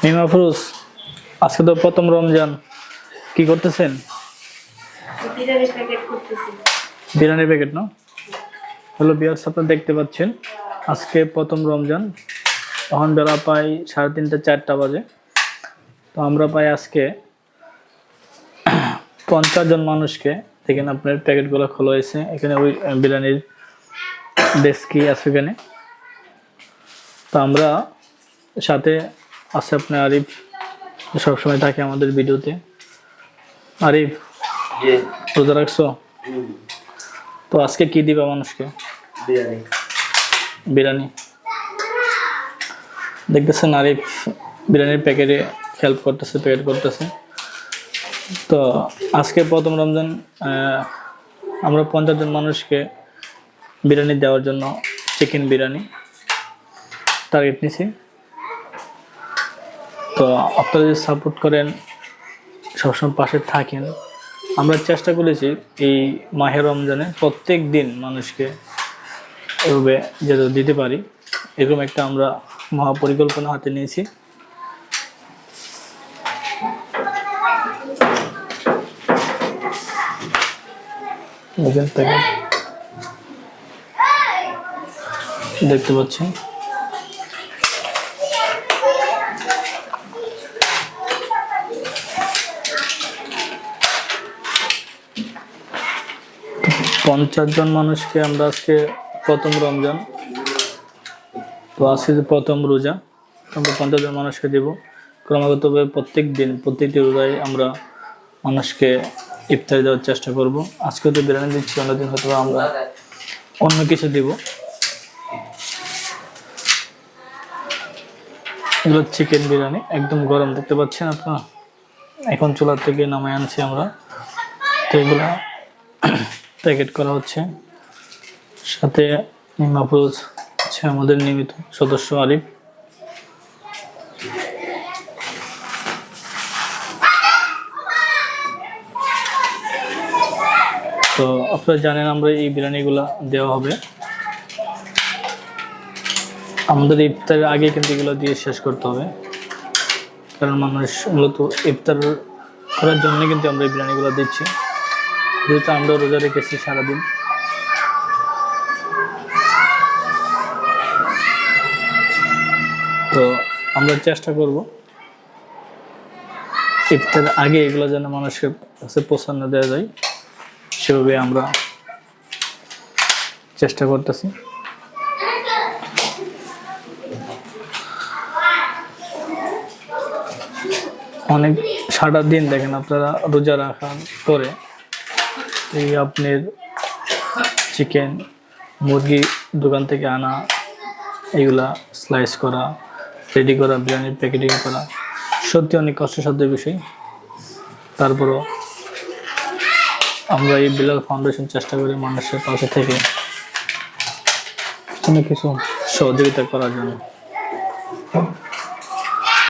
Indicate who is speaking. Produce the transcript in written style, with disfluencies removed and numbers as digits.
Speaker 1: মিমা ফরুজ, আজকে তো প্রথম রমজান, কি করতেছেন? বিরিয়ানির প্যাকেট না? হ্যালো ভিউয়ার্স, আপনারা দেখতে পাচ্ছেন আজকে প্রথম রমজান। তখন বেলা প্রায় 3:30 4টা বাজে। তো আমরা প্রায় আজকে 50 জন মানুষকে, দেখেন আপনার প্যাকেটগুলো খোলা হয়েছে। এখানে ওই বিরিয়ানির ডেস্কি আছে এখানে। তো আমরা সাথে আছে আপনার আরিফ, সবসময় থাকে আমাদের ভিডিওতে। আরিফ, রোজা রাখছো? তো আজকে কি দিবা মানুষকে? বিরিয়ানি। দেখতেছেন আরিফ বিরিয়ানির প্যাকেটে হেল্প করতেছে, প্যাকেট করতেছে। তো আজকে প্রথম রমজান, আমরা 50 জন মানুষকে বিরিয়ানি দেওয়ার জন্য চিকেন বিরিয়ানি টার্গেট নিছি। তো আপনারা যদি সাপোর্ট করেন, সবসময় পাশে থাকেন। আমরা চেষ্টা করেছি এই মাহে রমজানে প্রত্যেক দিন মানুষকে এভাবে যেন দিতে পারি, এরকম একটা আমরা মহাপরিকল্পনা হাতে নিয়েছি। দেখতে পাচ্ছেন পঞ্চাশ জন মানুষকে আমরা আজকে প্রথম রমজান, তো আজকে প্রথম রোজা, আমরা 50 জন মানুষকে দেব। ক্রমাগতভাবে প্রত্যেক দিন প্রত্যেকটি রোজায় আমরা মানুষকে ইফতারি দেওয়ার চেষ্টা করব। আজকে তো বিরিয়ানি দিচ্ছি, অন্যদিন হয়তো আমরা অন্য কিছু দিব। এগুলো চিকেন বিরিয়ানি, একদম গরম, দেখতে পাচ্ছেন আপনারা। এখন চুলা থেকে নামায় আনছি আমরা। তো এগুলা প্যাকেট করা হচ্ছে। সাথে মিমা ফরুজ আছে, আমাদের নিয়মিত সদস্য আরিফ। তো আপনারা জানেন আমরা এই বিরিয়ানিগুলা দেওয়া হবে। আমাদের ইফতারের আগে কিন্তু এগুলো দিয়ে শেষ করতে হবে, কারণ মানুষ মূলত ইফতার করার জন্য কিন্তু আমরা এই বিরিয়ানিগুলো দিচ্ছি, যেহেতু আমরা রোজা রেখেছি সারাদিন। তো আমরা চেষ্টা করব ইফতার আগে এগুলো যেন মানুষের কাছে পৌঁছানো দেওয়া যায়, সেভাবে আমরা চেষ্টা করতেছি। অনেক সারা দিন দেখেন আপনারা রোজা রাখার পরে এই আপনার চিকেন, মুরগি দোকান থেকে আনা, এগুলা স্লাইস করা, রেডি করা, বিরিয়ানির প্যাকেটিং করা সত্যি অনেক কষ্টসাধ্য বিষয়। তারপরও আমরা এই বিলাল ফাউন্ডেশন চেষ্টা করি মানুষের পাশে থেকে অনেক কিছু সহযোগিতা করার জন্য।